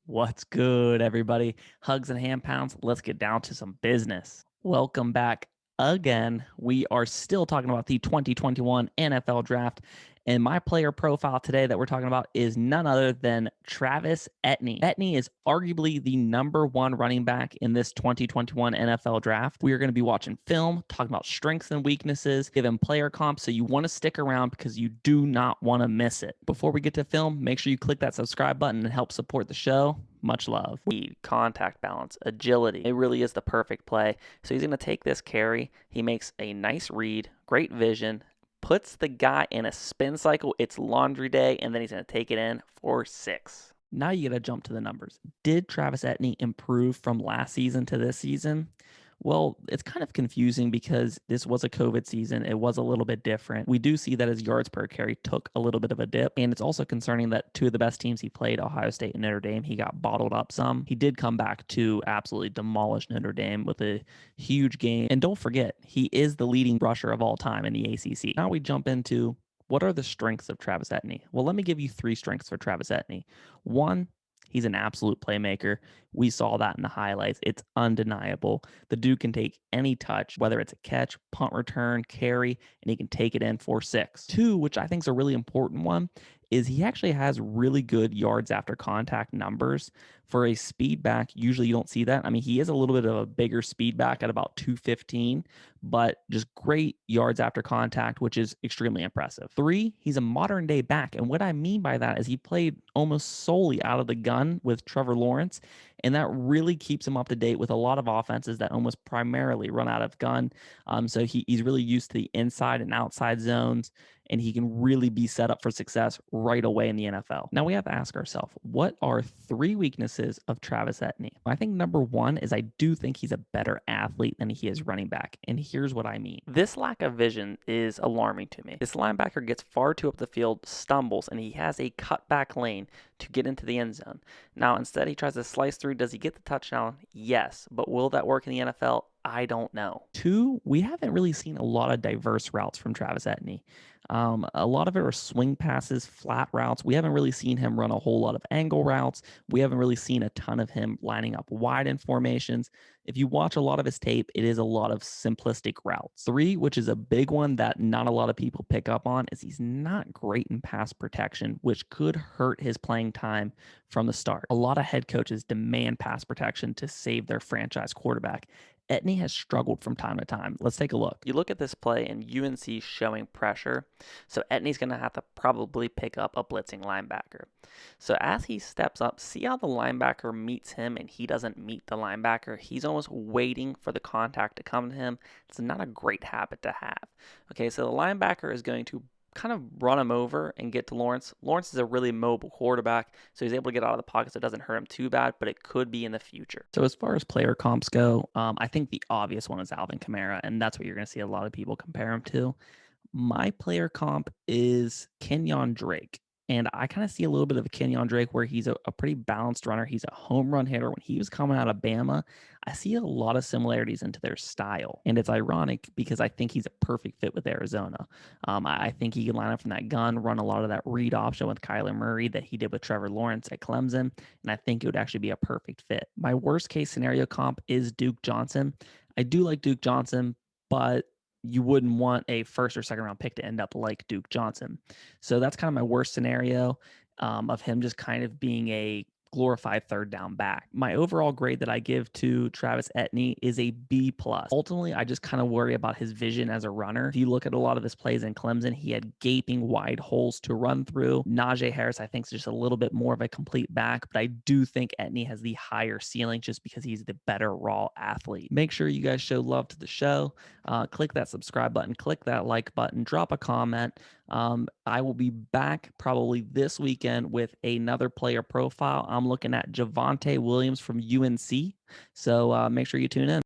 What's good, everybody? Hugs and hand pounds. Let's get down to some business. Welcome back again. We are still talking about the 2021 NFL Draft. And my player profile today that we're talking about is none other than Travis Etienne. Etienne is arguably the number one running back in this 2021 NFL Draft. We are going to be watching film, talking about strengths and weaknesses, giving player comps. So you want to stick around because you do not want to miss it. Before we get to film, make sure you click that subscribe button and help support the show. Much love. Speed, contact balance, agility. It really is the perfect play. So he's going to take this carry. He makes a nice read, great vision, puts the guy in a spin cycle. It's laundry day, and then he's going to take it in for 6. Now you got to jump to the numbers. Did Travis Etienne improve from last season to this season? Well, it's kind of confusing because this was a COVID season. It was a little bit different. We do see that his yards per carry took a little bit of a dip. And it's also concerning that two of the best teams he played, Ohio State and Notre Dame, he got bottled up some. He did come back to absolutely demolish Notre Dame with a huge game. And don't forget, he is the leading rusher of all time in the ACC. Now we jump into what are the strengths of Travis Etienne? Well, let me give you 3 strengths for Travis Etienne. One, he's an absolute playmaker. We saw that in the highlights. It's undeniable. The dude can take any touch, whether it's a catch, punt return, carry, and he can take it in for 6. 2, which I think is a really important one, is he actually has really good yards after contact numbers. For a speed back, usually you don't see that. I mean, he is a little bit of a bigger speed back at about 215, but just great yards after contact, which is extremely impressive. 3, he's a modern day back. And what I mean by that is he played almost solely out of the gun with Trevor Lawrence. And that really keeps him up to date with a lot of offenses that almost primarily run out of gun. So he's really used to the inside and outside zones, and he can really be set up for success right away in the NFL. Now we have to ask ourselves, what are 3 weaknesses of Travis Etienne? I think number 1 is I do think he's a better athlete than he is running back. And here's what I mean. This lack of vision is alarming to me. This linebacker gets far too up the field, stumbles, and he has a cutback lane to get into the end zone. Now, instead, he tries to slice through. Does he get the touchdown? Yes. But will that work in the NFL? I don't know. 2, we haven't really seen a lot of diverse routes from Travis Etienne. A lot of it are swing passes, flat routes. We haven't really seen him run a whole lot of angle routes. We haven't really seen a ton of him lining up wide in formations. If you watch a lot of his tape, it is a lot of simplistic routes. 3, which is a big one that not a lot of people pick up on, is he's not great in pass protection, which could hurt his playing time from the start. A lot of head coaches demand pass protection to save their franchise quarterback. Etienne has struggled from time to time. Let's take a look. You look at this play and UNC showing pressure. So Etienne's going to have to probably pick up a blitzing linebacker. So as he steps up, see how the linebacker meets him and he doesn't meet the linebacker? He's almost waiting for the contact to come to him. It's not a great habit to have. Okay, so the linebacker is going to kind of run him over and get to Lawrence. Lawrence is a really mobile quarterback, so he's able to get out of the pocket so it doesn't hurt him too bad, but it could be in the future. So as far as player comps go, I think the obvious one is Alvin Kamara, and that's what you're going to see a lot of people compare him to. My player comp is Kenyon Drake. And I kind of see a little bit of a Kenyon Drake where he's a pretty balanced runner. He's a home run hitter. When he was coming out of Bama, I see a lot of similarities into their style. And it's ironic because I think he's a perfect fit with Arizona. I think he can line up from that gun, run a lot of that read option with Kyler Murray that he did with Trevor Lawrence at Clemson. And I think it would actually be a perfect fit. My worst case scenario comp is Duke Johnson. I do like Duke Johnson, but you wouldn't want a first or second round pick to end up like Duke Johnson. So that's kind of my worst scenario of him just kind of being a glorified third down back. My overall grade that I give to Travis Etienne is a B plus. Ultimately, I just kind of worry about his vision as a runner. If you look at a lot of his plays in Clemson, he had gaping wide holes to run through. Najee Harris, I think, is just a little bit more of a complete back, but I do think Etienne has the higher ceiling just because he's the better raw athlete. Make sure you guys show love to the show. Click that subscribe button, click that like button, drop a comment. I will be back probably this weekend with another player profile. I'm looking at Javonte Williams from UNC. So make sure you tune in.